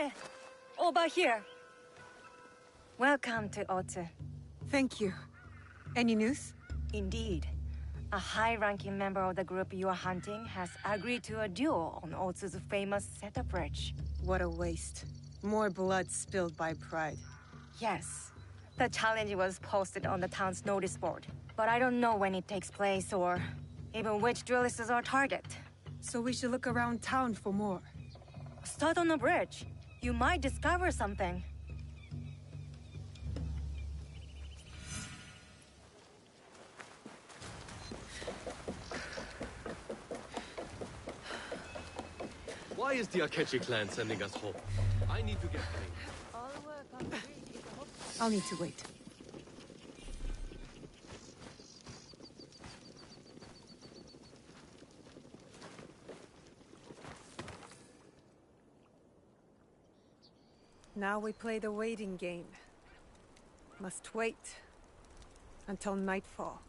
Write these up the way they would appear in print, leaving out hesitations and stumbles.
Naoe! Over here! Welcome to Otsu. Thank you. Any news? Indeed. A high-ranking member of the group you are hunting has agreed to a duel on Otsu's famous Seta Bridge. What a waste. More blood spilled by pride. Yes. The challenge was posted on the town's notice board. But I don't know when it takes place or even which duelists are our target. So we should look around town for more. Start on the bridge. You might discover something. Why is the Akechi clan sending us home? I need to get paid. I'll need to wait. Now we play the waiting game. Must wait until nightfall.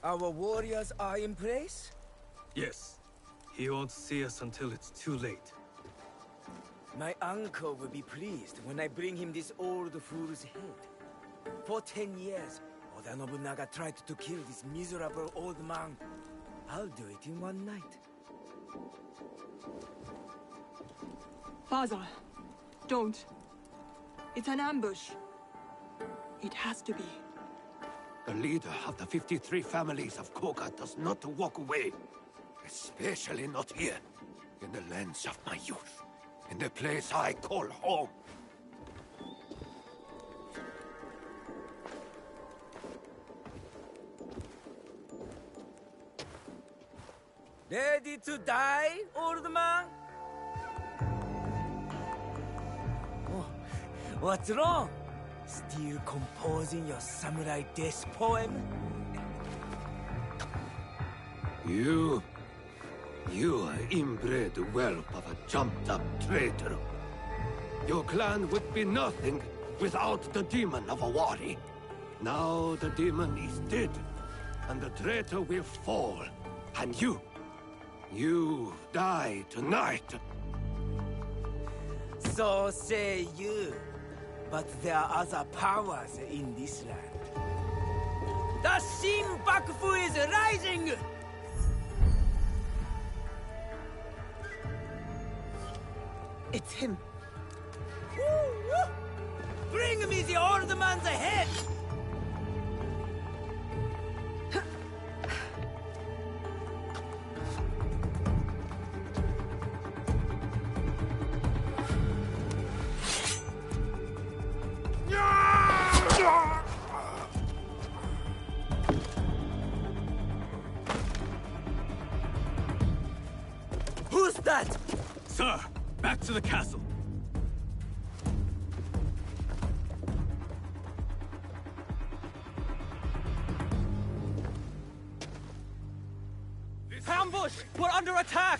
Our warriors are in place? Yes. He won't see us until it's too late. My uncle will be pleased when I bring him this old fool's head. For 10 years, Oda Nobunaga tried to kill this miserable old man. I'll do it in one night. Father, don't. It's an ambush. It has to be. The leader of the 53 families of Koga does not walk away. Especially not here, in the lands of my youth. In the place I call home. Ready to die, old man? Oh, what's wrong? Still composing your samurai death poem? You are inbred whelp of a jumped-up traitor. Your clan would be nothing without the demon of a wari. Now the demon is dead, and the traitor will fall. And you die tonight. So say you. But there are other powers in this land. The Shin Bakufu is rising! It's him. Woo, woo. Bring me the old man's head! Who's that? Sir, back to the castle. Ambush! We're under attack!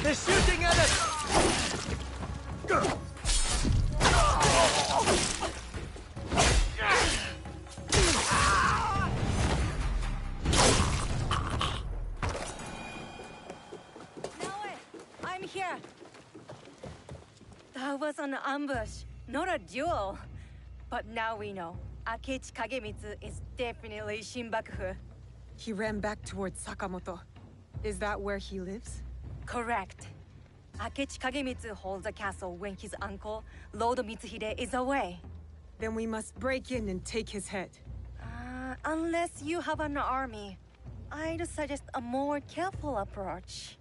They're shooting at us! I'm here. That was an ambush, not a duel. But now we know. Akechi Kagemitsu is definitely Shin Bakufu. He ran back towards Sakamoto. Is that where he lives? Correct. Akechi Kagemitsu holds a castle when his uncle, Lord Mitsuhide, is away. Then we must break in and take his head. Unless you have an army, I'd suggest a more careful approach.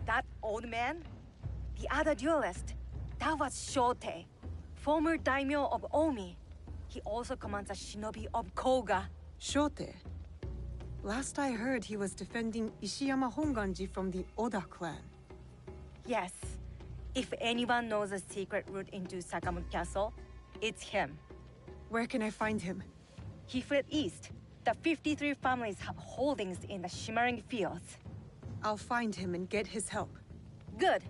That old man? The other duelist? That was Shote, former daimyo of Omi. He also commands a shinobi of Koga. Shote. Last I heard, he was defending Ishiyama Honganji from the Oda clan. Yes. If anyone knows a secret route into Sakamoto Castle, It's him. Where can I find him? He fled east. The 53 families have holdings in the Shimmering Fields. I'll find him and get his help. Good.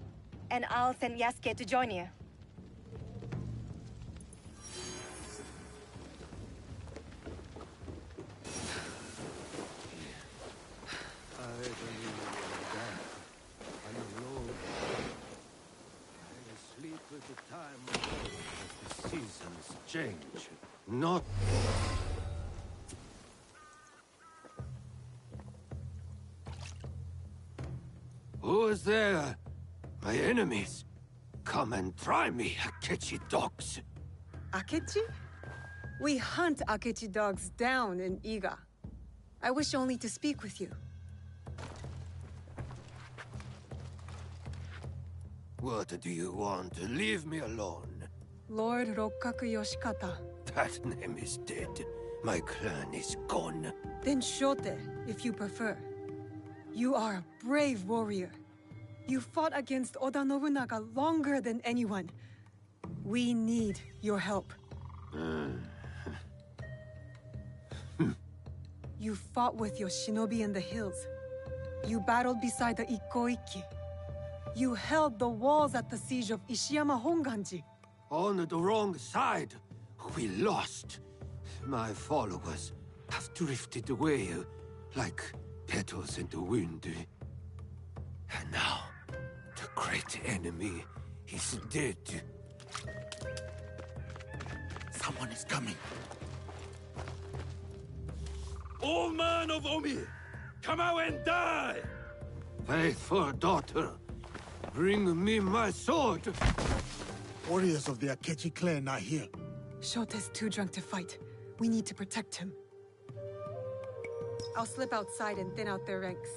And I'll send Yasuke to join you. With the time as the seasons change. Not... Who is there? My enemies. Come and try me, Akechi dogs. Akechi? We hunt Akechi dogs down in Iga. I wish only to speak with you. What do you want? Leave me alone. Lord Rokkaku Yoshikata. That name is dead. My clan is gone. Then Shote, if you prefer. You are a brave warrior. You fought against Oda Nobunaga longer than anyone. We need your help. You fought with your shinobi in the hills. You battled beside the Ikoiki. You held the walls at the siege of Ishiyama Honganji. On the wrong side. We lost. My followers have drifted away like petals in the wind. And now, the great enemy is dead. Someone is coming. Old man of Omi, come out and die! Faithful daughter, bring me my sword. Warriors of the Akechi clan are here. Shote's too drunk to fight. We need to protect him. I'll slip outside and thin out their ranks.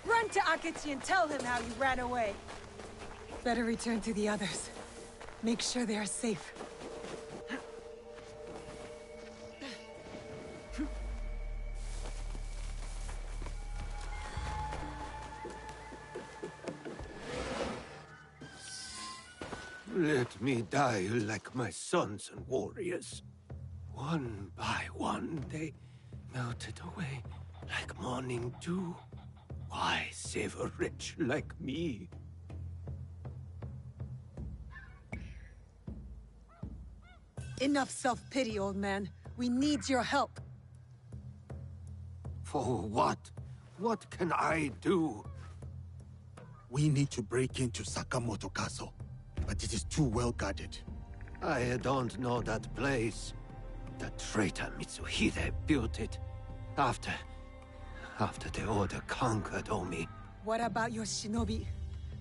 Run to Akechi and tell him how you ran away. Better return to the others. Make sure they are safe. Let me die like my sons and warriors. One by one, they melted away like morning dew. Why save a wretch like me? Enough self-pity, old man. We need your help. For what? What can I do? We need to break into Sakamoto Castle, but it is too well guarded. I don't know that place. The traitor Mitsuhide built it. After the Order conquered Omi. What about your shinobi?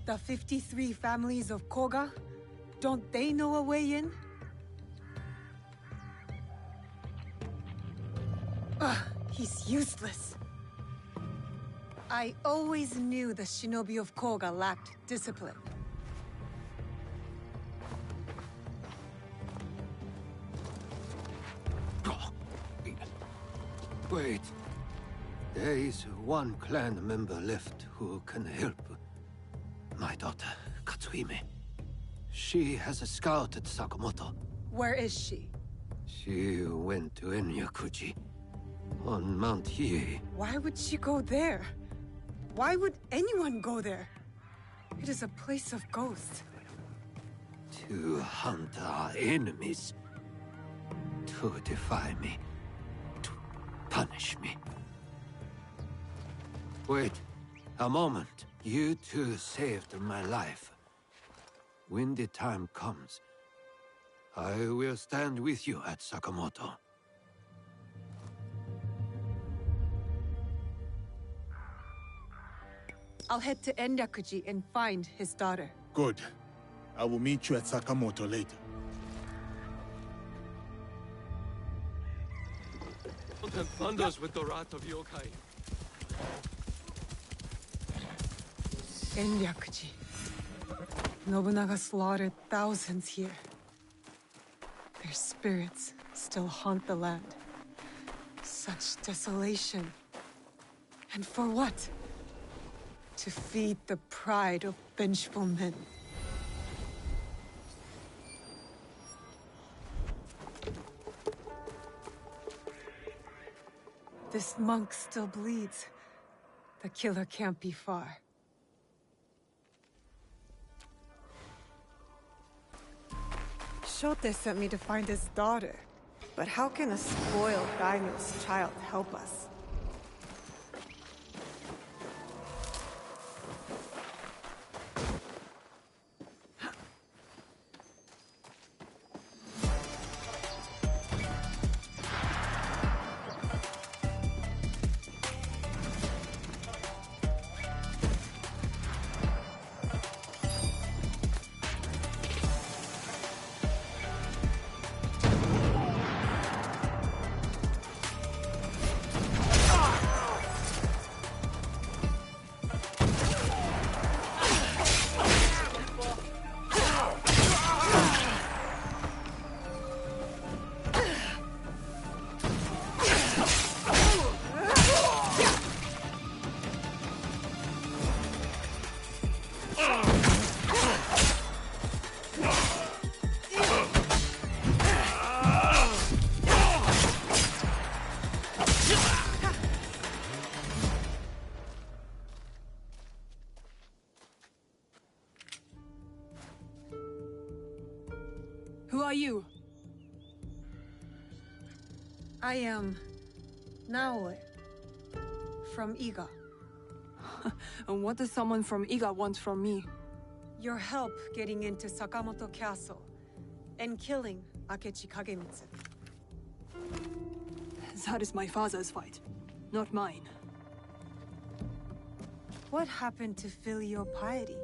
The 53 families of Koga? Don't they know a way in? Ugh, he's useless. I always knew the shinobi of Koga lacked discipline. Wait. There is one clan member left who can help. My daughter, Katsuhime. She has scouted Sakamoto. Where is she? She went to Enyakuji, on Mount Hiei. Why would she go there? Why would anyone go there? It is a place of ghosts. To hunt our enemies. To defy me. To punish me. Wait, a moment. You two saved my life. When the time comes, I will stand with you at Sakamoto. I'll head to Enryakuji and find his daughter. Good. I will meet you at Sakamoto later. Mountain thunders with the wrath of yokai. Enryakuji. Nobunaga slaughtered thousands here. Their spirits still haunt the land. Such desolation. And for what? To feed the pride of vengeful men. This monk still bleeds. The killer can't be far. Shote sent me to find his daughter. But how can a spoiled daimyo's child help us? Who are you? I am Naoe from Iga. And what does someone from Iga want from me? Your help getting into Sakamoto Castle and killing Akechi Kagemitsu. That is my father's fight, not mine. What happened to filial piety?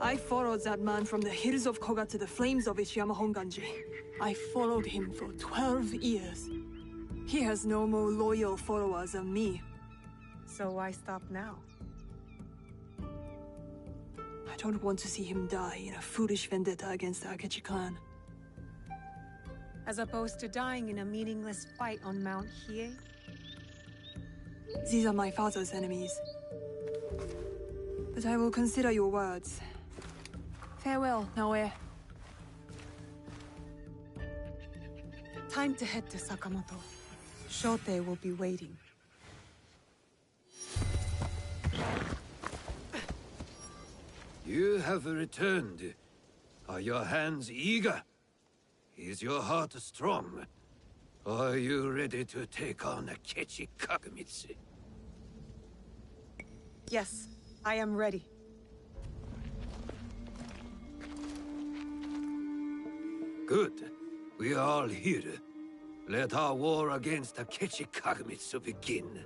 I followed that man from the hills of Koga to the flames of Ishiyama Honganji. I followed him for 12 years. He has no more loyal followers than me. So why stop now? I don't want to see him die in a foolish vendetta against the Akechi clan. As opposed to dying in a meaningless fight on Mount Hiei? These are my father's enemies. But I will consider your words. Farewell, Naoe. Time to head to Sakamoto. Shote will be waiting. You have returned. Are your hands eager? Is your heart strong? Are you ready to take on Akechi Kagemitsu? Yes, I am ready. Good. We are all here. Let our war against Akechi Kagemitsu begin.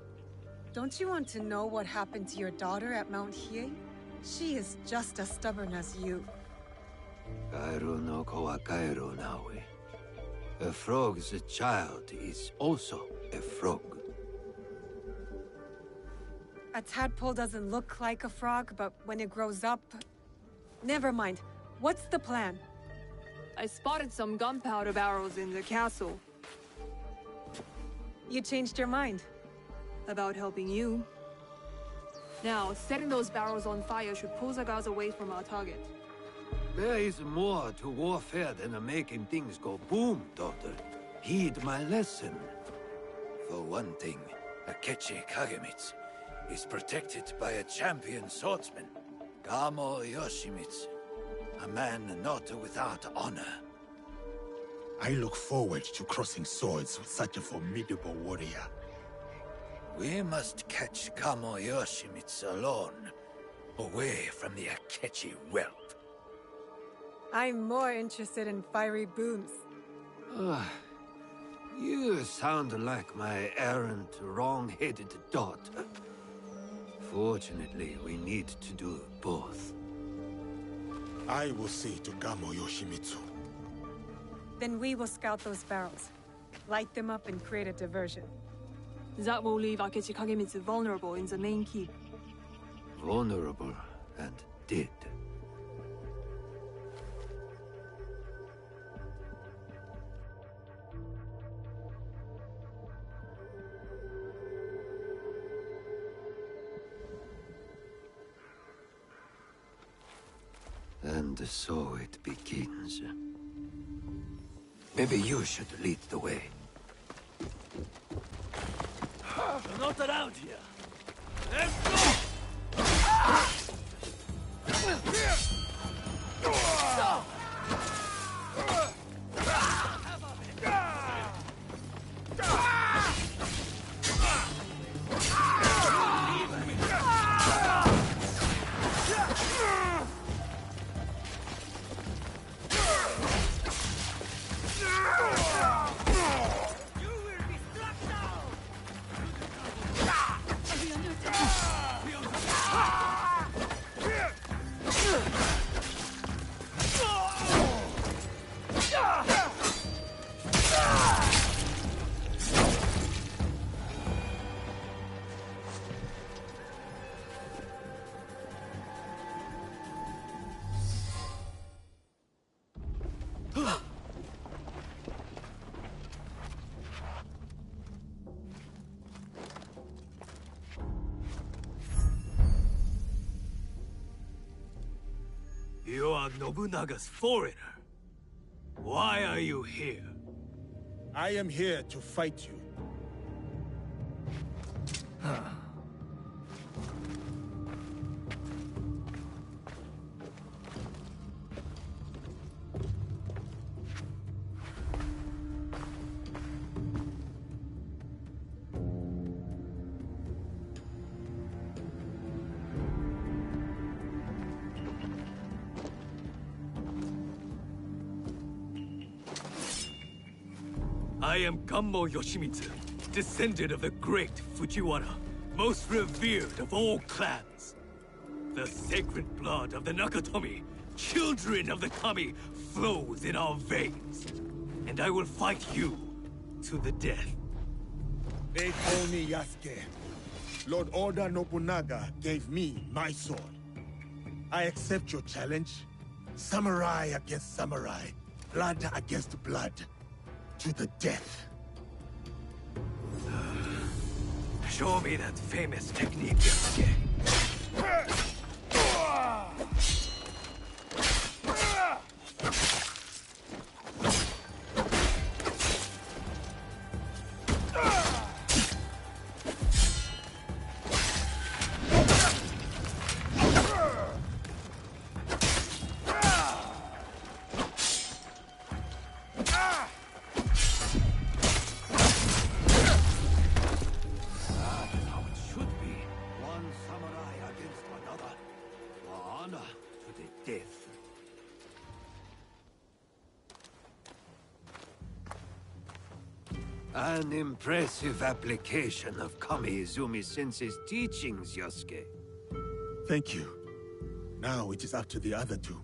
Don't you want to know what happened to your daughter at Mount Hiei? She is just as stubborn as you. Kairo no ko wa kairo nawe. A frog's child is also a frog. A tadpole doesn't look like a frog, but when it grows up... Never mind. What's the plan? I spotted some gunpowder barrels in the castle. You changed your mind. About helping you. Now, setting those barrels on fire should pull the guards away from our target. There is more to warfare than making things go boom, daughter. Heed my lesson. For one thing, Akechi Kagemitsu is protected by a champion swordsman, Gamo Yoshimitsu. A man not without honor. I look forward to crossing swords with such a formidable warrior. We must catch Kamo Yoshimitsu alone, away from the Akechi wealth. I'm more interested in fiery booms. You sound like my errant, wrong-headed daughter. Fortunately, we need to do both. I will see to Kamo Yoshimitsu. Then we will scout those barrels, light them up and create a diversion. That will leave Akechi Kagemitsu vulnerable in the main keep. Vulnerable and dead. And so it begins. Maybe you should lead the way. You're not around here. Let's go! You are Nobunaga's foreigner. Why are you here? I am here to fight you. I am Kamo Yoshimitsu, descendant of the great Fujiwara, most revered of all clans. The sacred blood of the Nakatomi, children of the Kami, flows in our veins. And I will fight you to the death. They call me Yasuke. Lord Oda Nobunaga gave me my sword. I accept your challenge. Samurai against samurai. Blood against blood. To the death. Show me that famous technique, Yasuke. An impressive application of Kami-Izumi-sensei's teachings, Yosuke. Thank you. Now it is up to the other two.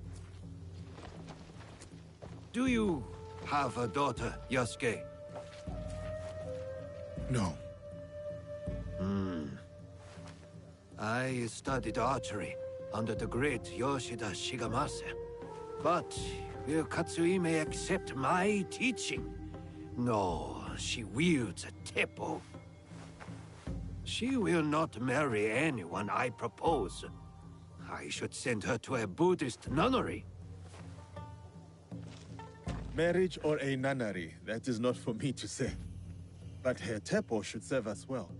Do you have a daughter, Yosuke? No. I studied archery under the great Yoshida Shigemasa. But will Katsuhime accept my teaching? No, she wields a teppo. She will not marry anyone I propose. I should send her to a Buddhist nunnery. Marriage or a nunnery, that is not for me to say. But her teppo should serve us well.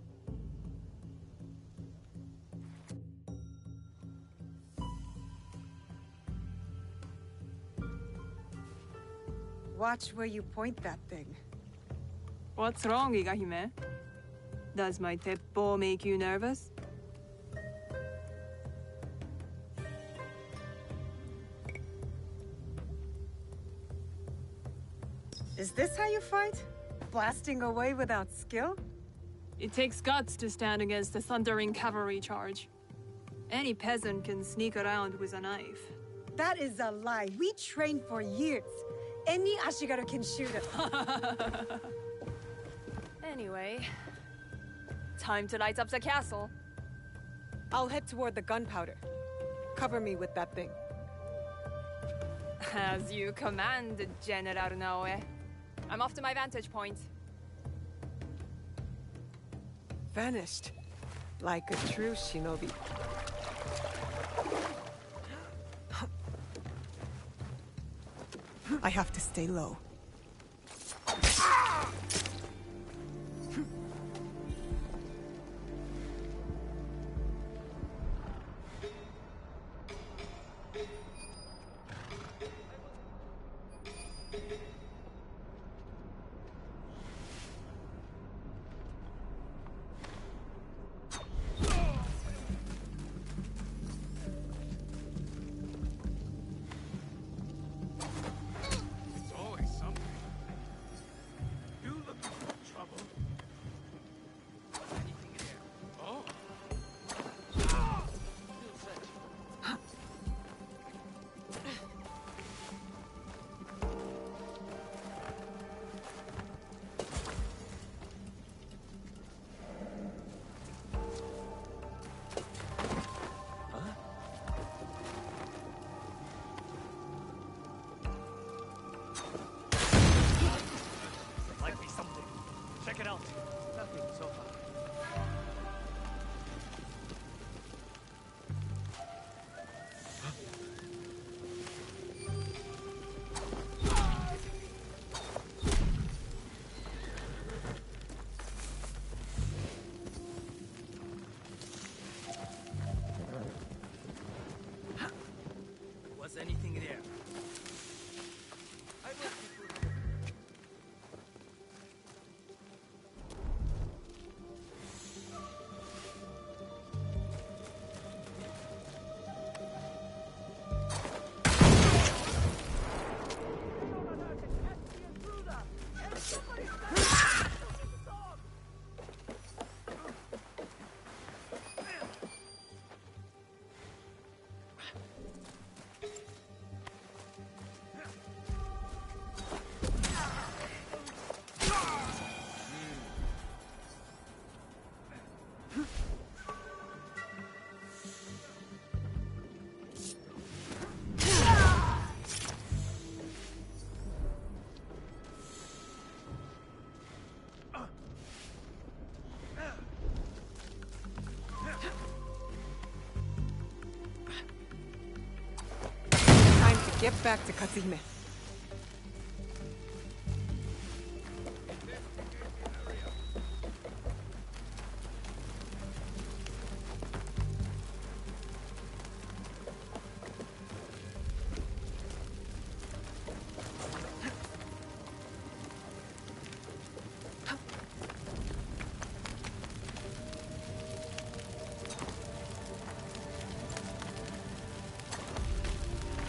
Watch where you point that thing. What's wrong, Igahime? Does my teppo make you nervous? Is this how you fight? Blasting away without skill? It takes guts to stand against a thundering cavalry charge. Any peasant can sneak around with a knife. That is a lie. We trained for years. Any Ashigaru can shoot us. Anyway, time to light up the castle. I'll head toward the gunpowder. Cover me with that thing. As you command, General Naoe. I'm off to my vantage point. Vanished. Like a true shinobi. I have to stay low. Anything there? Get back to Katsuhime.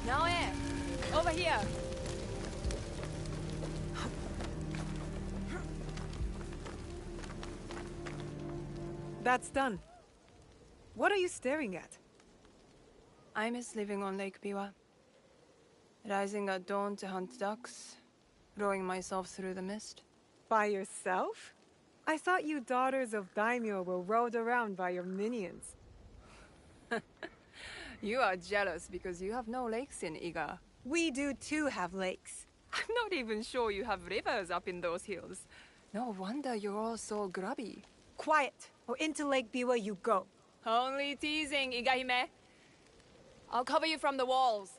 Naoe! Over here! That's done. What are you staring at? I miss living on Lake Biwa. Rising at dawn to hunt ducks, rowing myself through the mist. By yourself? I thought you daughters of daimyo were rowed around by your minions. You are jealous because you have no lakes in Iga. We do too have lakes. I'm not even sure you have rivers up in those hills. No wonder you're all so grubby. Quiet, or into Lake Biwa you go. Only teasing, Igahime. I'll cover you from the walls.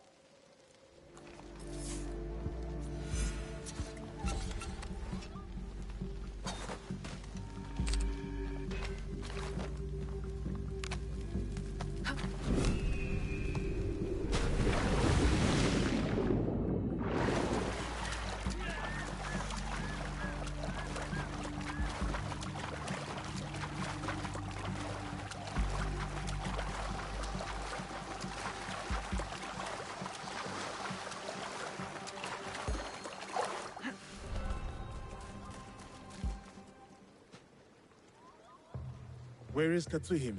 Where is Katsuhime?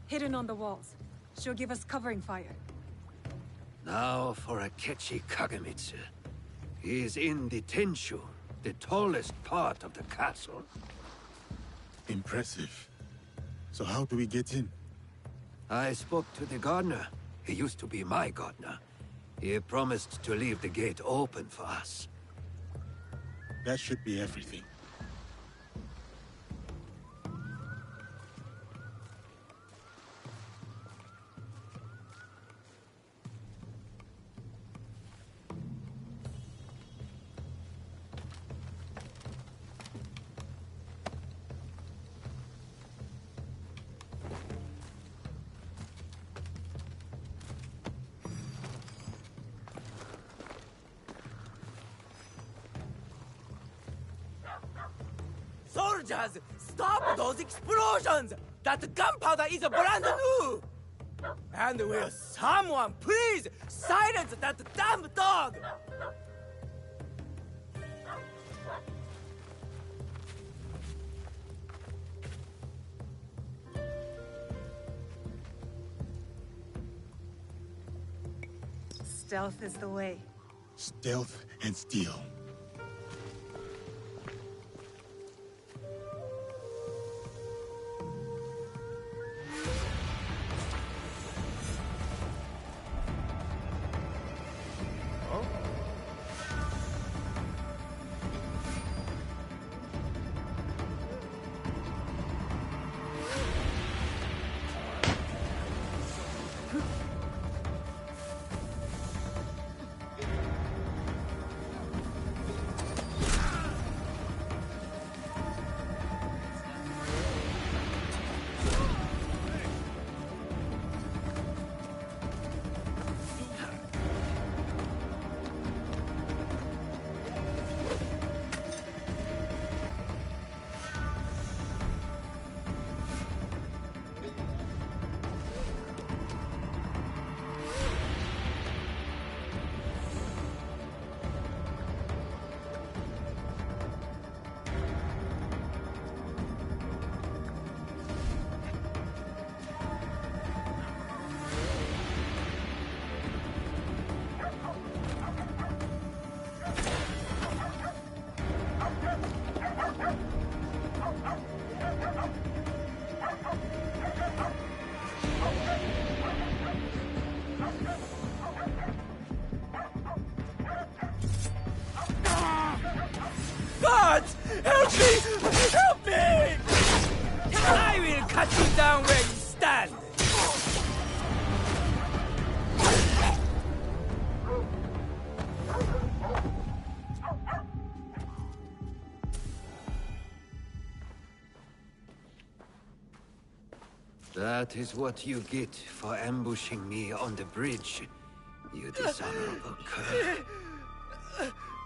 Hidden on the walls. She'll give us covering fire. Now for Akechi Kagemitsu. He is in the Tenshu, the tallest part of the castle. Impressive. So how do we get in? I spoke to the gardener. He used to be my gardener. He promised to leave the gate open for us. That should be everything. Soldiers, stop those explosions! That gunpowder is brand new! And will someone please silence that damn dog? Stealth is the way. Stealth and steel. God! Help me! Help me! I will cut you down where you stand! That is what you get for ambushing me on the bridge, you dishonorable cur.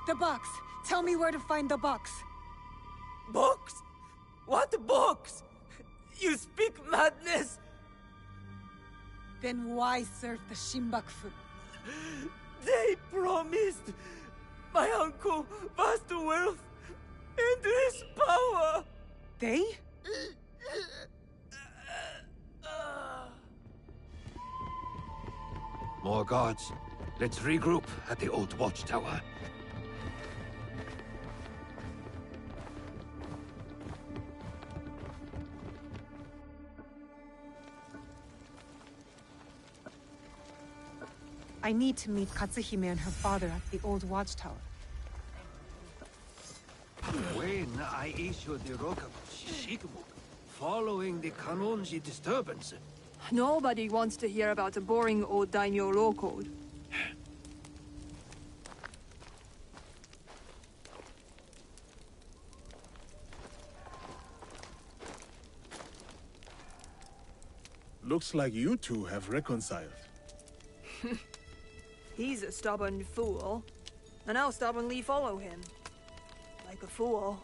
The box! Tell me where to find the box! Box? What box? You speak madness? Then why serve the Shinbakufu? They promised my uncle vast wealth, endless power. They? More guards. Let's regroup at the old watchtower. I need to meet Katsuhime and her father at the old watchtower. When I issued the Rokabushi Shikumu, following the Kanonji disturbance, Nobody wants to hear about a boring old daimyo law code. Looks like you two have reconciled. He's a stubborn fool, and I'll stubbornly follow him. Like a fool.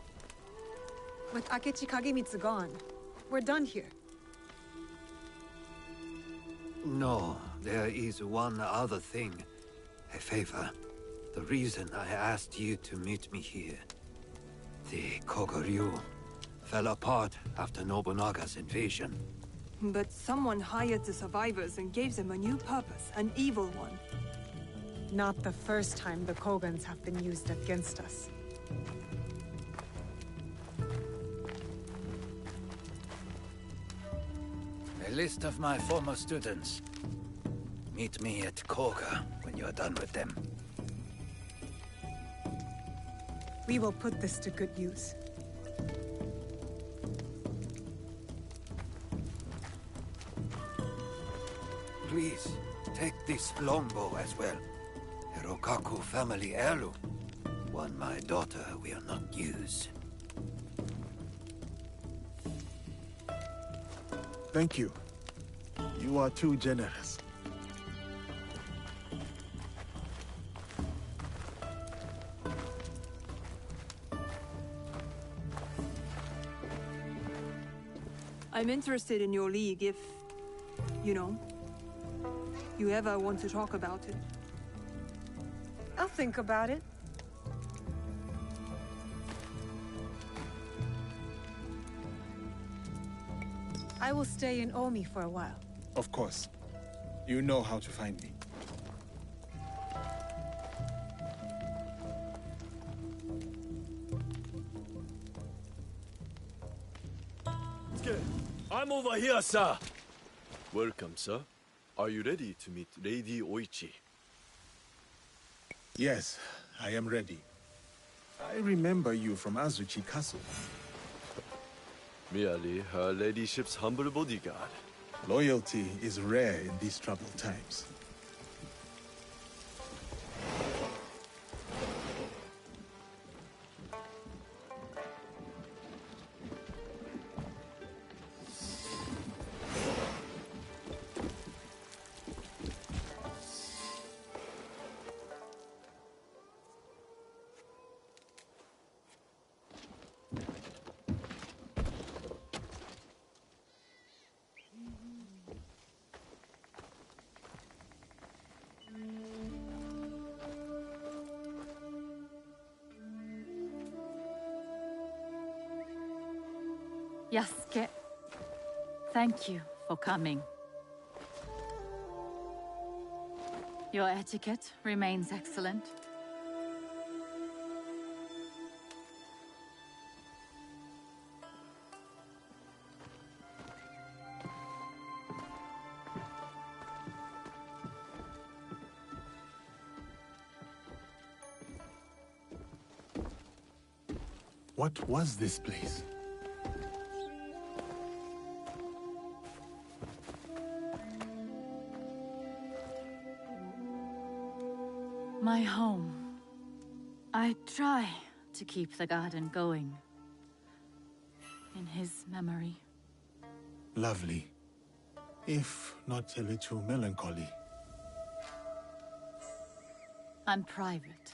With Akechi Kagemitsu gone, we're done here. no, there is one other thing. A favor. The reason I asked you to meet me here. The Kogoryu. fell apart after Nobunaga's invasion. But someone hired the survivors and gave them a new purpose, an evil one. Not the first time the Kogans have been used against us. A list of my former students. Meet me at Koga when you're done with them. We will put this to good use. Please, take this longbow as well. Hirokaku family heirloom. One my daughter will not use. Thank you. You are too generous. I'm interested in your league if, you know, you ever want to talk about it. I'll think about it. I will stay in Omi for a while. Of course. You know how to find me. I'm over here, sir. Welcome, sir. Are you ready to meet Lady Oichi? Yes, I am ready. I remember you from Azuchi Castle. Merely her ladyship's humble bodyguard. Loyalty is rare in these troubled times. Yasuke, thank you for coming. Your etiquette remains excellent. What was this place? My home. I try to keep the garden going. In his memory. Lovely. If not a little melancholy. I'm private.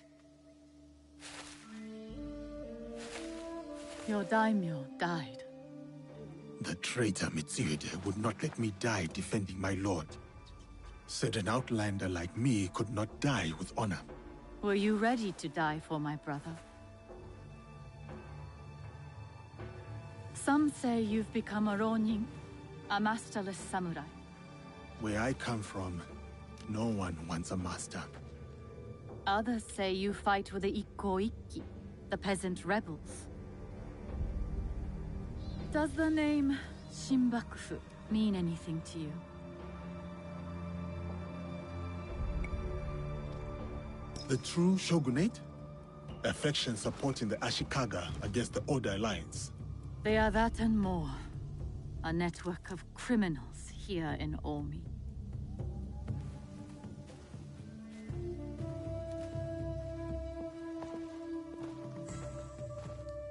Your daimyo died. The traitor Mitsuhide would not let me die defending my lord. Said an outlander like me could not die with honor. Were you ready to die for my brother? Some say you've become a ronin, a masterless samurai. Where I come from, no one wants a master. Others say you fight with the Ikko-Ikki, the peasant rebels. Does the name Shinbakufu mean anything to you? The true shogunate? Affection supporting the Ashikaga against the Oda Alliance. They are that and more. A network of criminals here in Omi.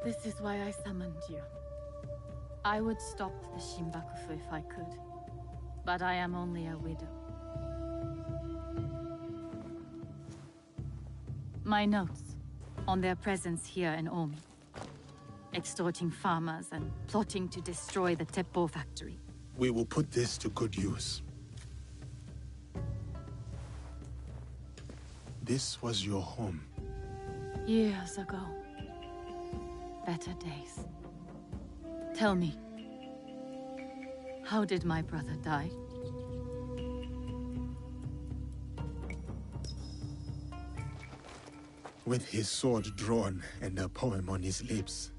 This is why I summoned you. I would stop the Shinbakufu if I could, but I am only a widow. My notes on their presence here in Omi. Extorting farmers and plotting to destroy the Teppo factory. We will put this to good use. This was your home. Years ago. Better days. Tell me, how did my brother die? With his sword drawn and a poem on his lips.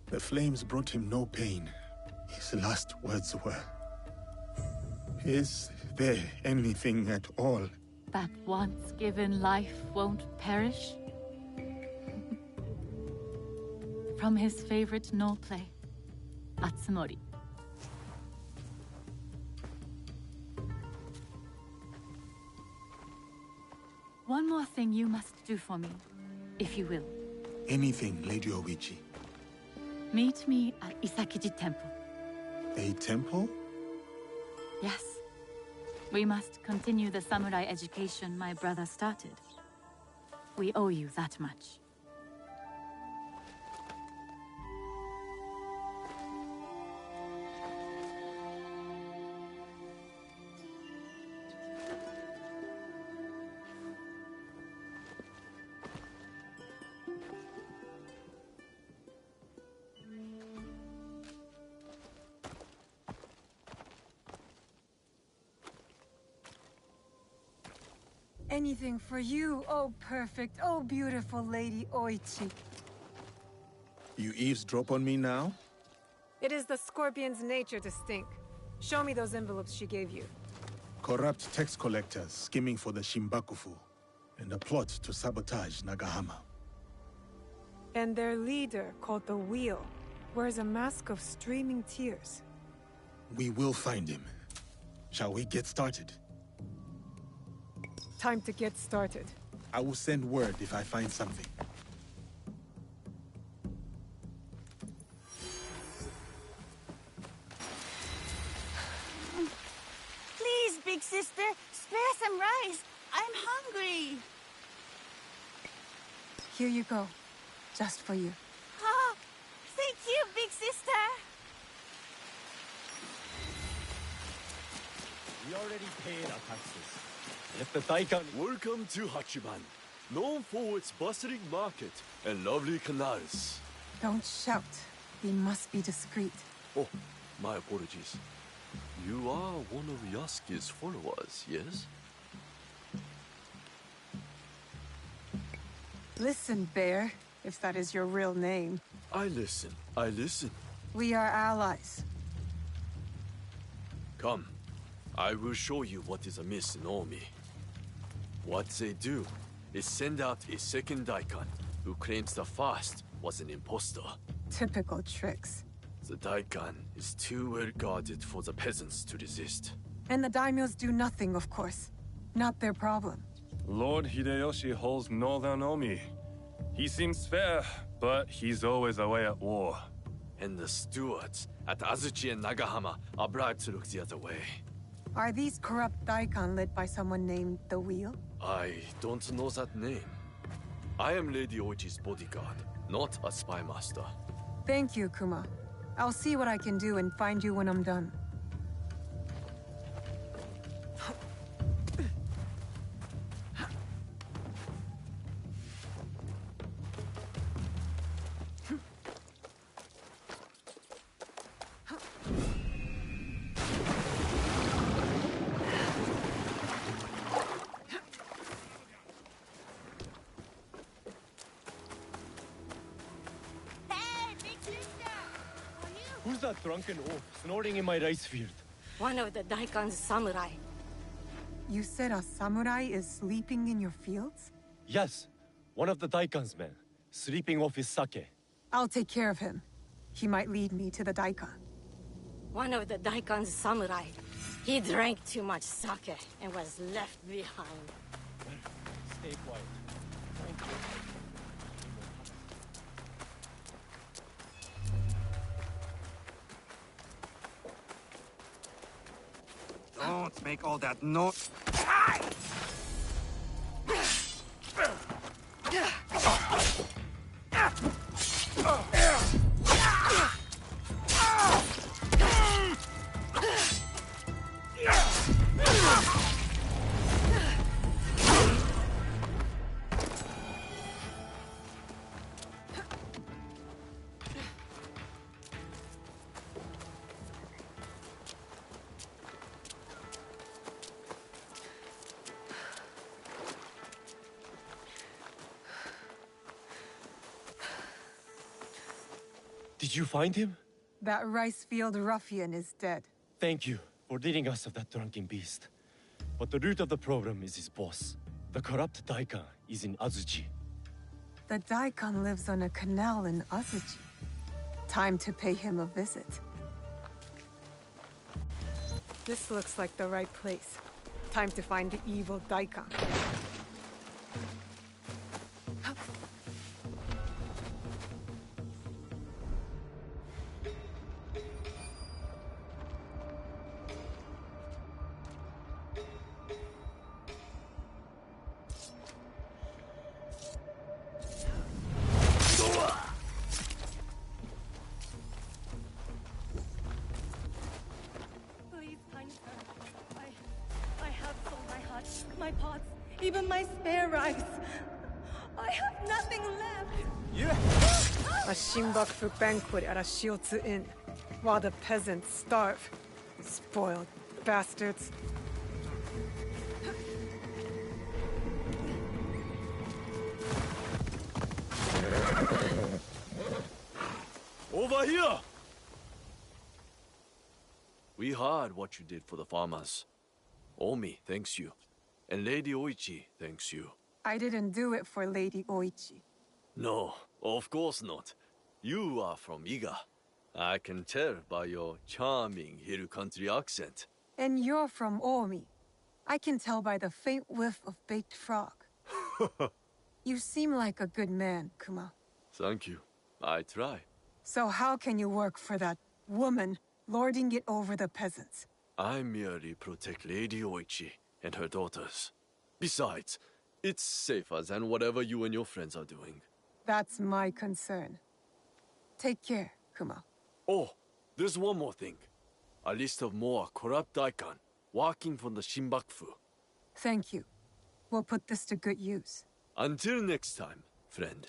The flames brought him no pain. His last words were, "Is there anything at all?" That once given life won't perish? From his favorite no play, Atsumori. One more thing you must do for me, if you will. Anything, Lady Oichi. Meet me at Isakiji Temple. A temple? Yes. We must continue the samurai education my brother started. We owe you that much. Anything for you, oh perfect, oh beautiful Lady Oichi. You eavesdrop on me now? It is the scorpion's nature to stink. Show me those envelopes she gave you. Corrupt tax collectors skimming for the Shimbakufu, and a plot to sabotage Nagahama. And their leader, called the Wheel, wears a mask of streaming tears. We will find him. Shall we get started? Time to get started. I will send word if I find something. Please, big sister, spare some rice. I'm hungry. Here you go. Just for you. Oh, thank you, big sister. We already paid our taxes. Let the Daikan... Welcome to Hachiban, known for its bustling market and lovely canals. Don't shout. We must be discreet. Oh, my apologies. You are one of Yasuke's followers, yes? Listen, Bear, if that is your real name. I listen, I listen. We are allies. Come, I will show you what is amiss in Omi. What they do is send out a second Daikan who claims the first was an impostor. Typical tricks. The Daikan is too well guarded for the peasants to resist. And the daimyos do nothing, of course. Not their problem. Lord Hideyoshi holds northern Omi. He seems fair, but he's always away at war. And the stewards at Azuchi and Nagahama are bribed to look the other way. Are these corrupt daikon led by someone named the Wheel? I don't know that name. I am Lady Oichi's bodyguard, not a spy master. Thank you, Kuma. I'll see what I can do and find you when I'm done. Who's that drunken oaf snoring in my rice field? One of the Daikon's samurai. You said a samurai is sleeping in your fields? Yes, one of the Daikon's men, sleeping off his sake. I'll take care of him. He might lead me to the daikon. One of the Daikon's samurai. He drank too much sake and was left behind. Stay quiet. Thank you. Don't make all that noise. Did you find him? That rice field ruffian is dead. Thank you for ridding us of that drunken beast. But the root of the problem is his boss. The corrupt Daikon is in Azuchi. The Daikon lives on a canal in Azuchi. Time to pay him a visit. This looks like the right place. Time to find the evil Daikon. Please, kind sir. I have sold my hut, my pots, even my spare rice. I have nothing left. A Shinbakufu banquet at a Shiotsu Inn, while the peasants starve. Spoiled bastards. Over here! We heard what you did for the farmers. Omi thanks you. And Lady Oichi thanks you. I didn't do it for Lady Oichi. No, of course not. You are from Iga. I can tell by your charming hill country accent. And you're from Omi. I can tell by the faint whiff of baked frog. You seem like a good man, Kuma. Thank you. I try. So how can you work for that woman, lording it over the peasants? I merely protect Lady Oichi and her daughters. Besides, it's safer than whatever you and your friends are doing. That's my concern. Take care, Kuma. Oh, there's one more thing. A list of more corrupt daikon working for the Shinbakufu. Thank you. We'll put this to good use. Until next time, friend.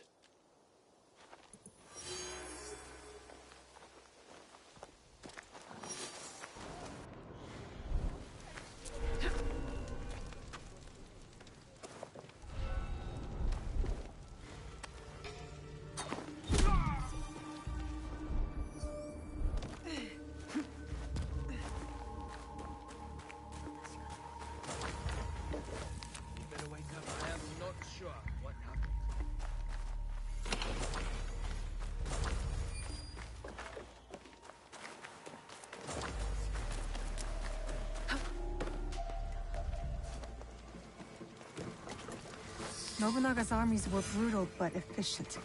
Nobunaga's armies were brutal but efficient.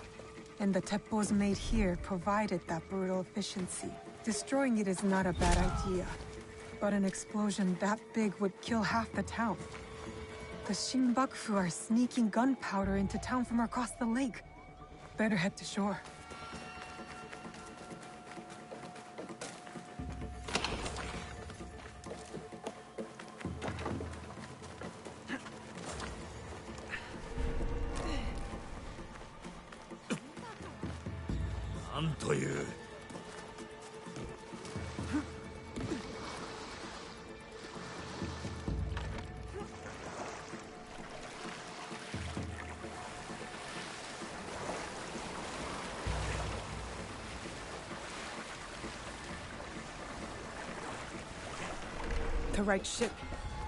And the teppos made here provided that brutal efficiency. Destroying it is not a bad idea. But an explosion that big would kill half the town. The Shinbakufu are sneaking gunpowder into town from across the lake. Better head to shore. The right ship.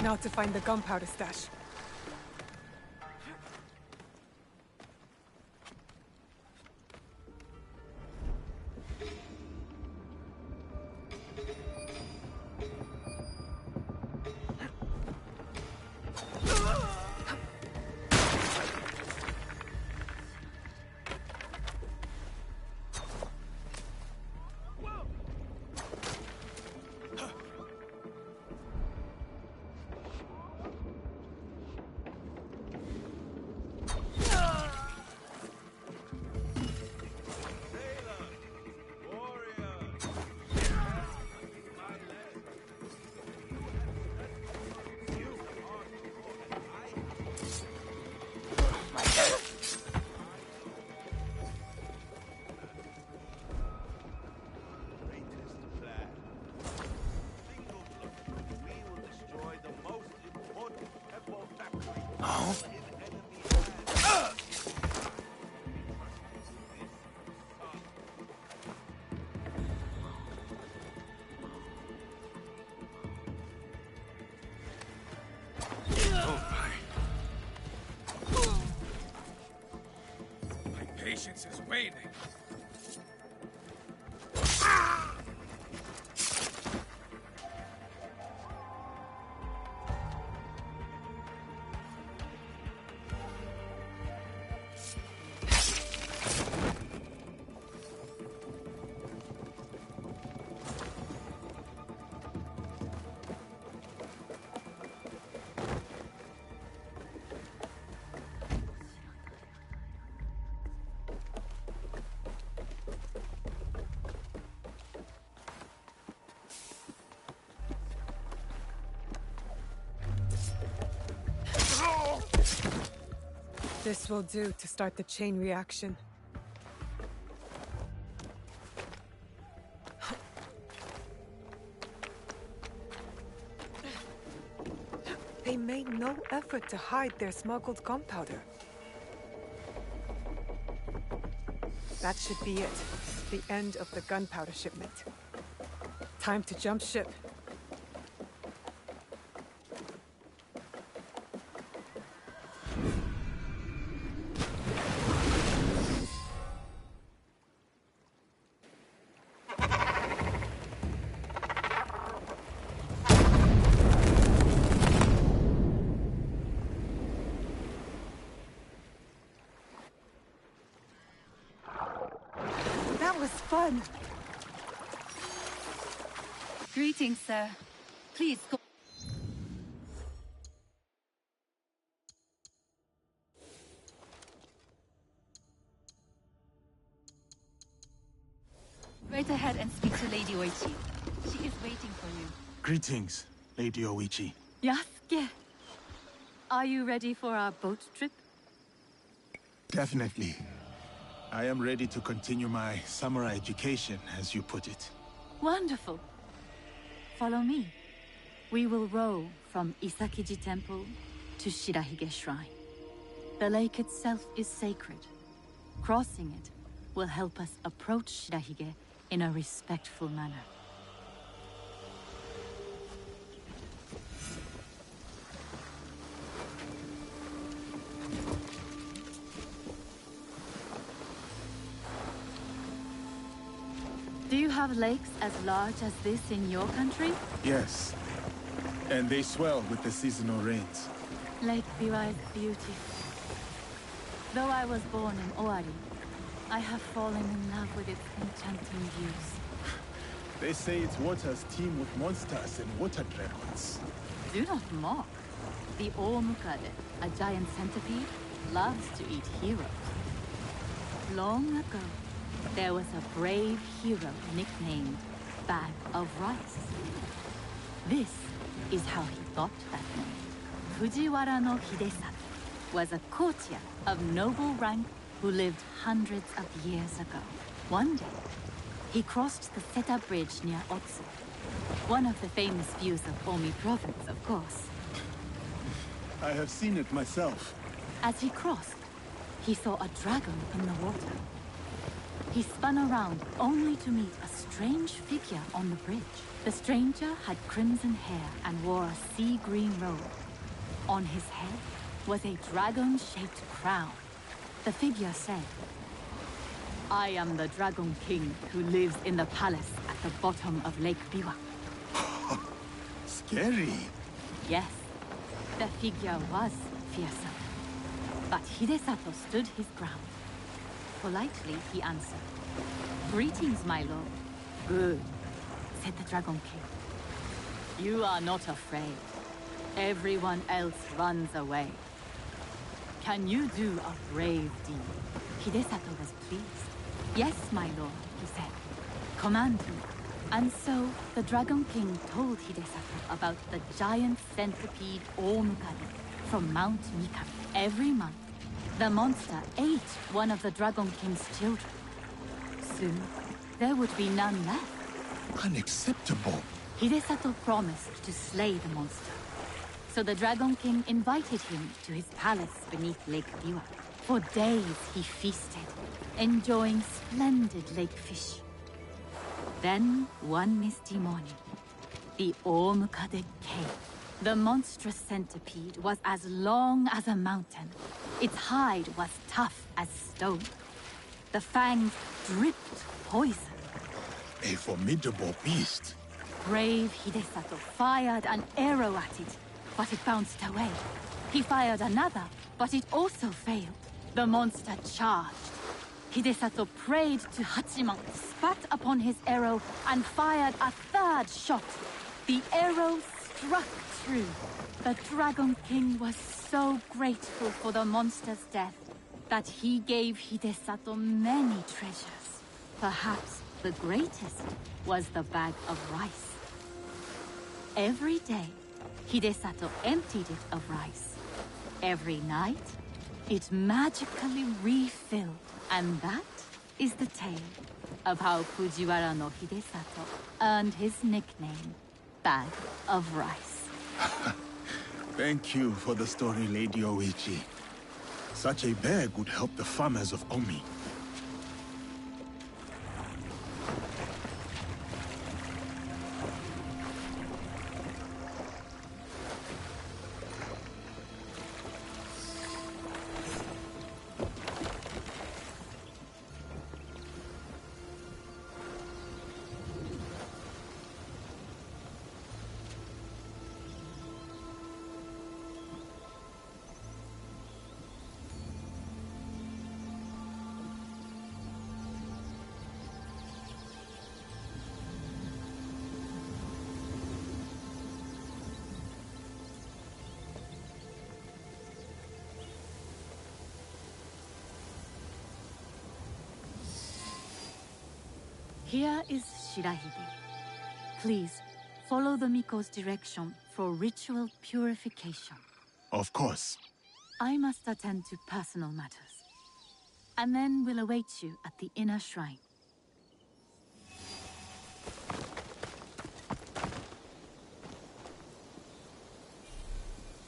Now to find the gunpowder stash. remaining. This will do to start the chain reaction. They made no effort to hide their smuggled gunpowder. That should be it. The end of the gunpowder shipment. Time to jump ship. That was fun. Greetings, sir. Please go. Right ahead and speak to Lady Oichi. She is waiting for you. Greetings, Lady Oichi. Yasuke! Are you ready for our boat trip? Definitely. I am ready to continue my samurai education, as you put it. Wonderful. Follow me. We will row from Isakiji Temple to Shirahige Shrine. The lake itself is sacred. Crossing it will help us approach Shirahige in a respectful manner. Do you have lakes as large as this in your country? Yes. And they swell with the seasonal rains. Lake Biwa is beautiful. Though I was born in Owari, I have fallen in love with its enchanting views. They say its waters teem with monsters and water dragons. Do not mock. The Omukade, a giant centipede, loves to eat heroes. Long ago, there was a brave hero nicknamed Bag of Rice. This is how he got that name. Fujiwara no Hidesato was a courtier of noble rank who lived hundreds of years ago. One day, he crossed the Seta Bridge near Otsu, one of the famous views of Omi province, of course. I have seen it myself. As he crossed, he saw a dragon in the water. He spun around only to meet a strange figure on the bridge. The stranger had crimson hair and wore a sea green robe. On his head was a dragon-shaped crown. The figure said, "I am the Dragon King who lives in the palace at the bottom of Lake Biwa." Scary. Yes, the figure was fearsome. But Hidesato stood his ground. Politely, he answered, "Greetings, my lord." "Good," said the Dragon King. "You are not afraid. Everyone else runs away. Can you do a brave deed?" Hidesato was pleased. "Yes, my lord," he said. "Command me." And so, the Dragon King told Hidesato about the giant centipede Omukade from Mount Mikami. Every month, the monster ate one of the Dragon King's children. Soon, there would be none left. Unacceptable. Hidesato promised to slay the monster. So the Dragon King invited him to his palace beneath Lake Biwa. For days he feasted, enjoying splendid lake fish. Then, one misty morning, the Omukade came. The monstrous centipede was as long as a mountain. Its hide was tough as stone. The fangs dripped poison. A formidable beast. Brave Hidesato fired an arrow at it, but it bounced away. He fired another, but it also failed. The monster charged. Hidesato prayed to Hachiman, spat upon his arrow, and fired a third shot. The arrow struck true. The Dragon King was so grateful for the monster's death that he gave Hidesato many treasures. Perhaps the greatest was the bag of rice. Every day, Hidesato emptied it of rice. Every night, it magically refilled. And that is the tale of how Fujiwara no Hidesato earned his nickname, Bag of Rice. Thank you for the story, Lady Oichi. Such a bag would help the farmers of Omi. Here is Shirahide. Please, follow the Miko's direction for ritual purification. Of course. I must attend to personal matters. And then we'll await you at the inner shrine.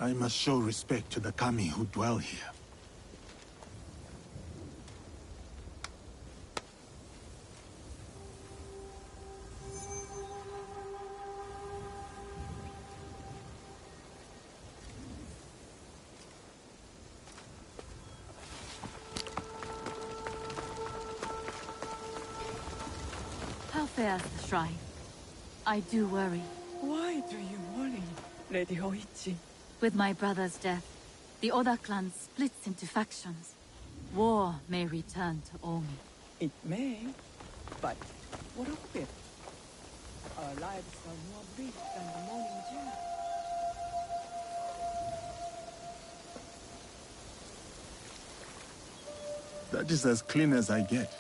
I must show respect to the kami who dwell here. How fares the shrine? I do worry. Why do you worry, Lady Hoichi? With my brother's death, the Oda clan splits into factions. War may return to Omi. It may, but what of it? Our lives are more brief than the morning dew. That is as clean as I get.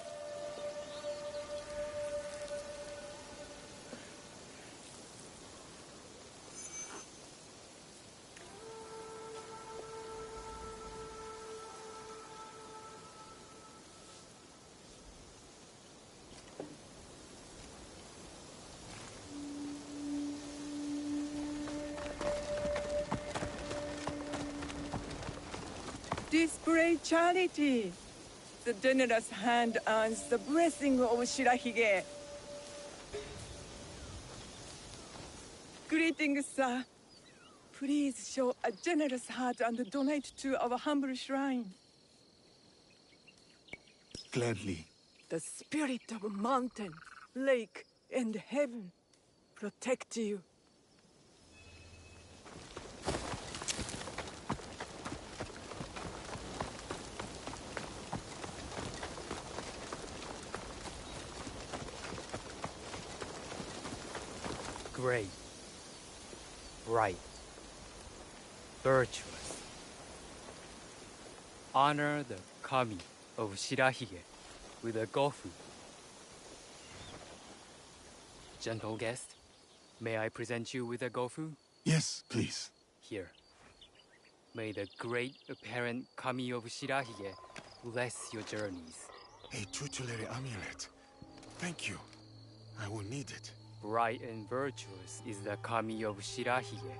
Display charity. The generous hand earns the blessing of Shirahige. Greetings, sir. Please show a generous heart and donate to our humble shrine. Gladly. The spirit of mountain, lake, and heaven protect you. Great, bright, virtuous. Honor the kami of Shirahige with a gofu. Gentle guest, may I present you with a gofu? Yes, please. Here. May the great apparent kami of Shirahige bless your journeys. A tutelary amulet. Thank you. I will need it. Bright and virtuous is the kami of Shirahige.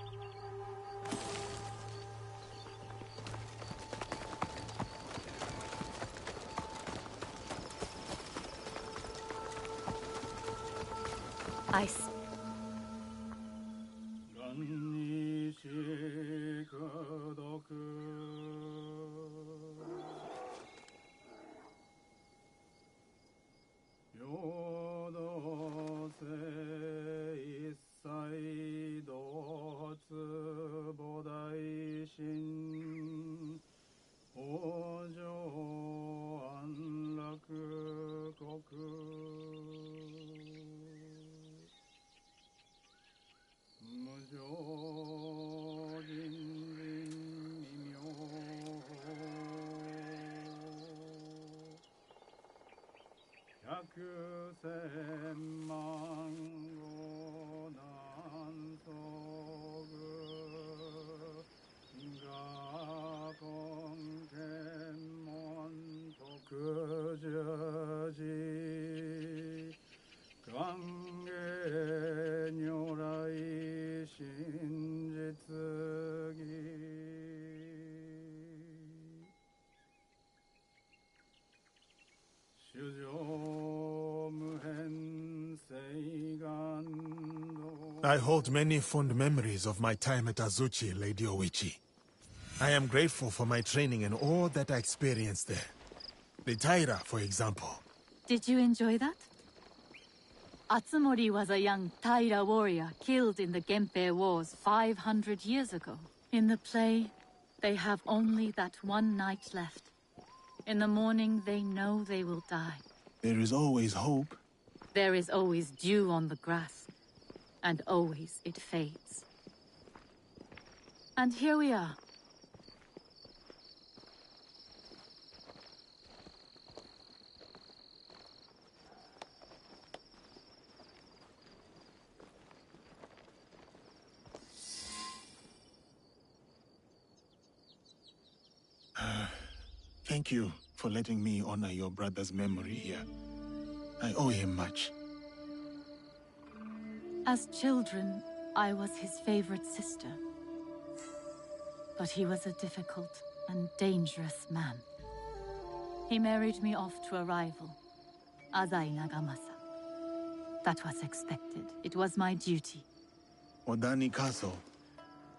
Ice. I hold many fond memories of my time at Azuchi, Lady Oichi. I am grateful for my training and all that I experienced there. The Taira, for example. Did you enjoy that? Atsumori was a young Taira warrior killed in the Genpei Wars 500 years ago. In the play, they have only that one night left. In the morning, they know they will die. There is always hope. There is always dew on the grass, and always it fades. And here we are. Thank you for letting me honor your brother's memory here. I owe him much. As children, I was his favorite sister. But he was a difficult and dangerous man. He married me off to a rival, Azai Nagamasa. That was expected. It was my duty. Odani Castle.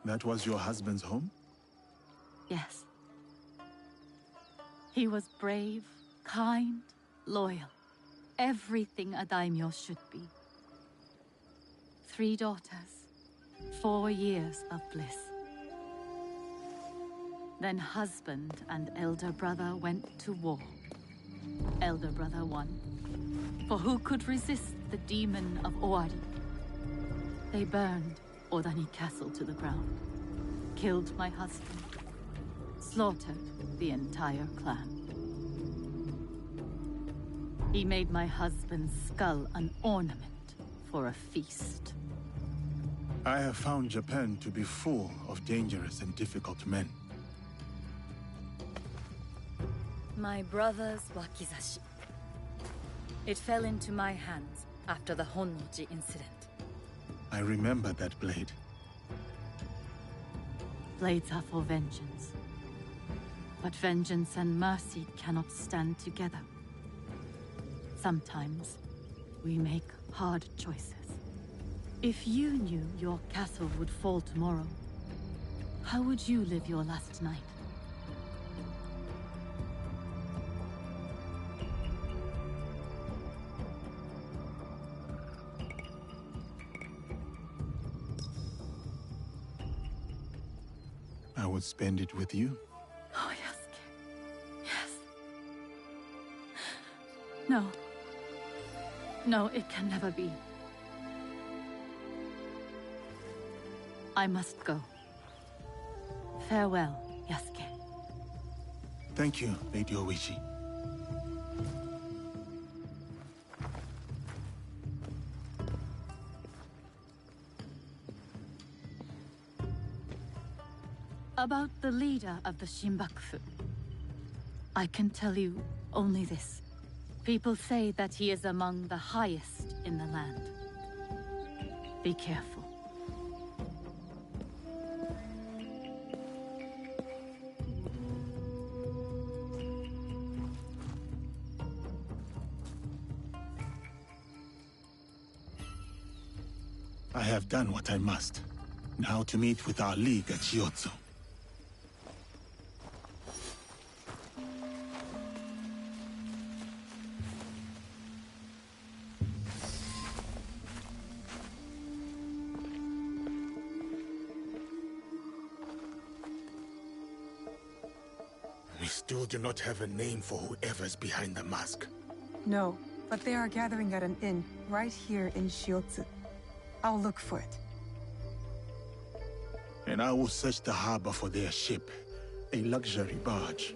That was your husband's home? Yes. He was brave, kind, loyal. Everything a daimyo should be. 3 daughters, 4 years of bliss. Then husband and elder brother went to war. Elder brother won. For who could resist the demon of Owari? They burned Odani Castle to the ground, killed my husband, slaughtered the entire clan. He made my husband's skull an ornament for a feast. I have found Japan to be full of dangerous and difficult men. My brother's wakizashi. It fell into my hands after the Honnoji incident. I remember that blade. Blades are for vengeance. But vengeance and mercy cannot stand together. Sometimes, we make hard choices. If you knew your castle would fall tomorrow, how would you live your last night? I would spend it with you. Oh, Yasuke. Yes. No. No, it can never be. I must go. Farewell, Yasuke. Thank you, Lady Oichi. About the leader of the Shinbakufu, I can tell you only this. People say that he is among the highest in the land. Be careful. I have done what I must. Now to meet with our league at Shiotsu. We still do not have a name for whoever's behind the mask. No, but they are gathering at an inn right here in Shiotsu. I'll look for it. And I will search the harbor for their ship, a luxury barge.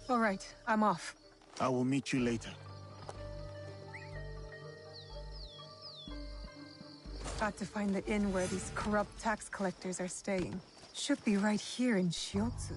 All right, I'm off. I will meet you later. Got to find the inn where these corrupt tax collectors are staying. Should be right here in Shiotsu.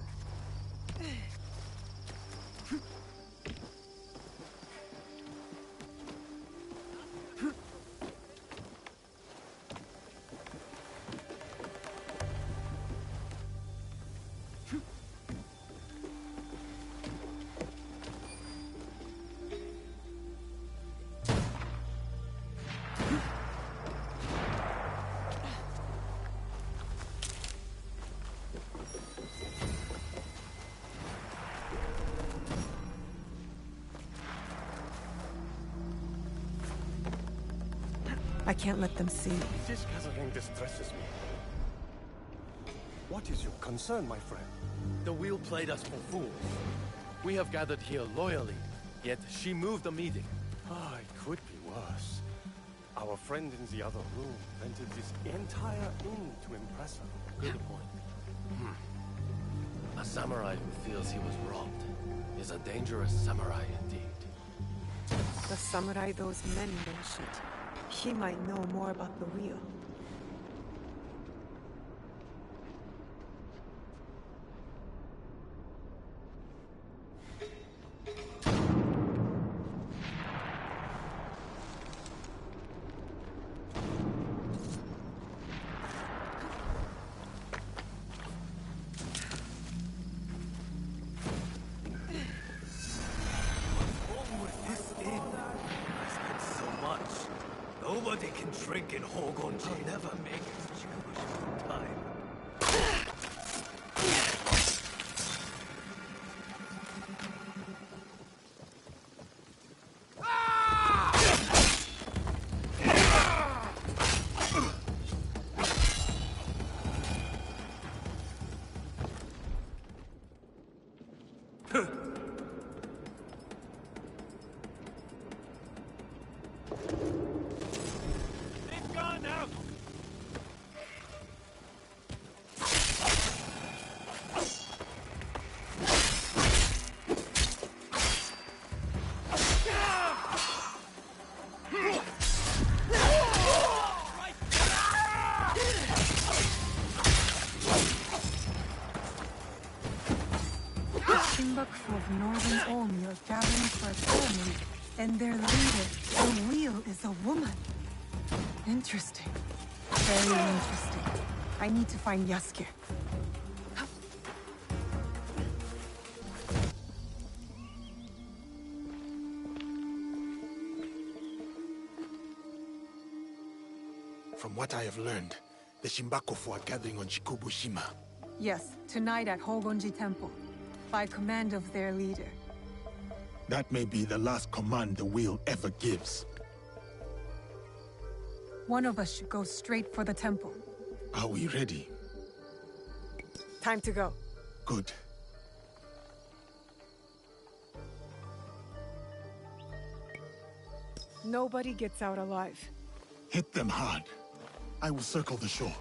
I can't let them see. This gathering distresses me. What is your concern, my friend? The wheel played us for fools. We have gathered here loyally, yet she moved the meeting. It could be worse. Our friend in the other room rented this entire inn to impress her. Good point. A samurai who feels he was robbed is a dangerous samurai indeed. The samurai those men mentioned. He might know more about the wheel. Nobody can drink in Hogonji. I'll never make it to Chikubushi in time. Of northern Omi are gathering for a ceremony, and their leader, the wheel, is a woman. Interesting. Very interesting. I need to find Yasuke. From what I have learned, the Shimbakofu are gathering on Shikubushima. Yes, tonight at Hogonji Temple. By command of their leader. That may be the last command the wheel ever gives. One of us should go straight for the temple. Are we ready? Time to go. Good. Nobody gets out alive. Hit them hard. I will circle the shore.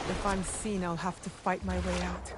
If I'm seen, I'll have to fight my way out.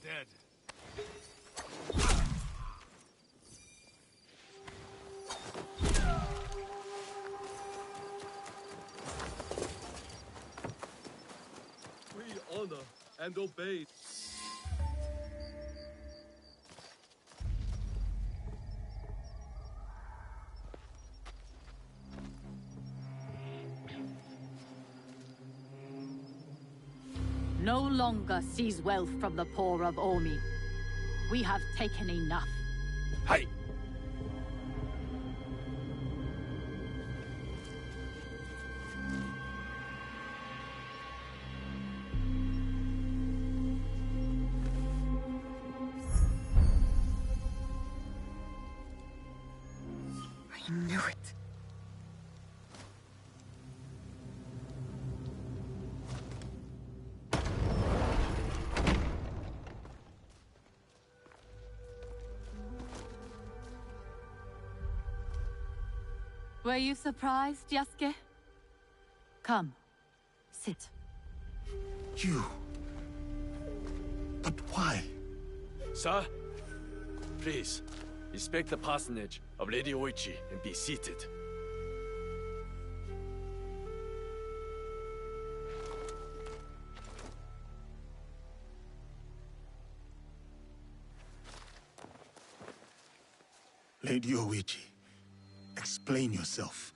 dead. We honor and obey. No longer seize wealth from the poor of Omi. We have taken enough. Hey! I knew it. Were you surprised, Yasuke? Come, sit. You... But why? Sir, please, inspect the parsonage of Lady Oichi and be seated. Lady Oichi, explain yourself.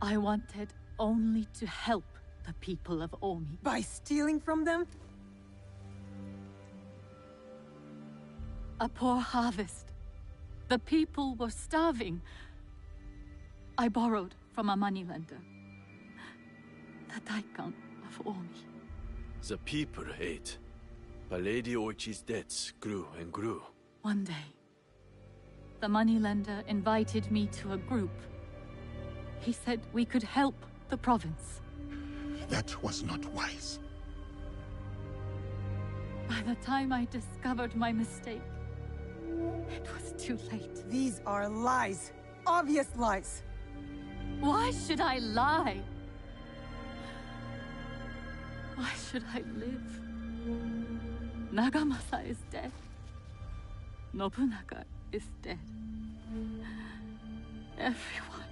I wanted only to help the people of Omi. By stealing from them? A poor harvest. The people were starving. I borrowed from a moneylender. The Daikon of Omi. The people ate, but Lady Oichi's debts grew and grew. One day, the moneylender invited me to a group. He said we could help the province. That was not wise. By the time I discovered my mistake, it was too late. These are lies. Obvious lies. Why should I lie? Why should I live? Nagamasa is dead. Nobunaga is dead. Everyone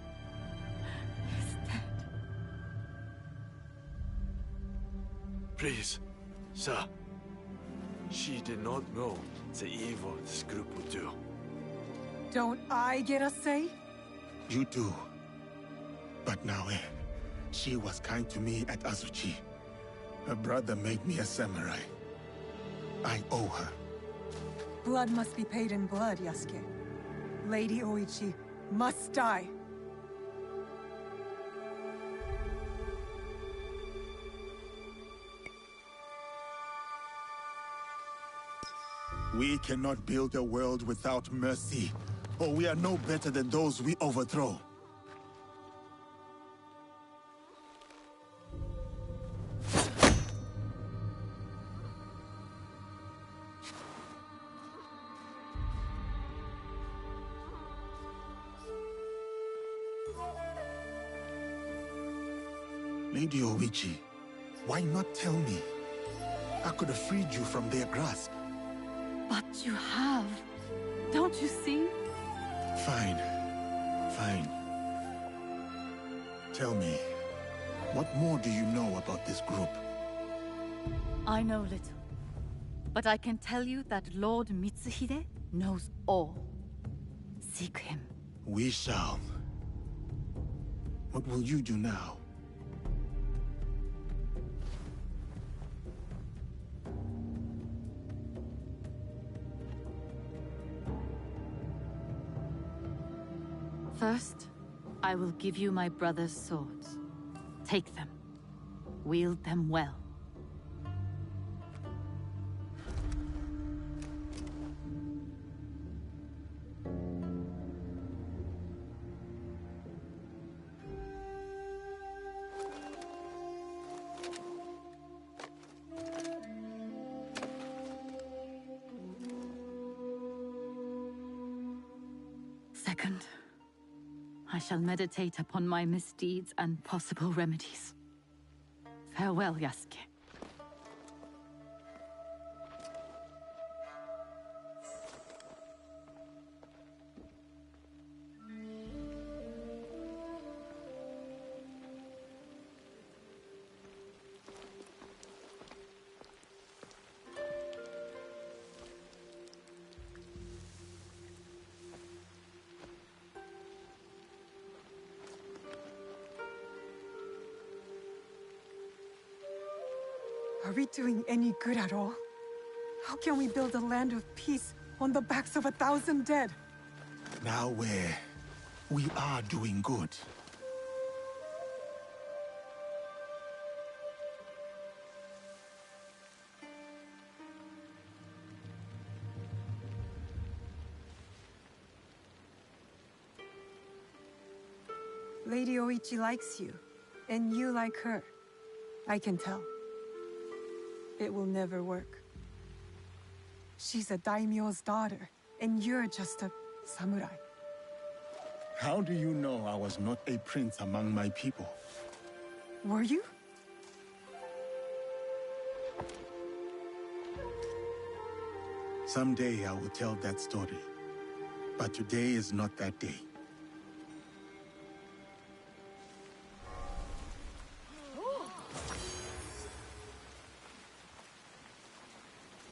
is dead. Please, sir. She did not know the evil this group would do. Don't I get a say? You do. But now, she was kind to me at Azuchi. Her brother made me a samurai. I owe her. Blood must be paid in blood, Yasuke. Lady Oichi must die. We cannot build a world without mercy, or we are no better than those we overthrow. Lady Oichi, why not tell me? I could have freed you from their grasp. But you have. Don't you see? Fine. Fine. Tell me, what more do you know about this group? I know little. But I can tell you that Lord Mitsuhide knows all. Seek him. We shall. What will you do now? First, I will give you my brother's swords. Take them. Wield them well. Second, I shall meditate upon my misdeeds and possible remedies. Farewell, Yasuke. Are we doing any good at all? How can we build a land of peace on the backs of 1,000 dead? Now we are doing good. Lady Oichi likes you, and you like her. I can tell. It will never work. She's a daimyo's daughter, and you're just a samurai. How do you know I was not a prince among my people? Were you? Someday I will tell that story. But today is not that day.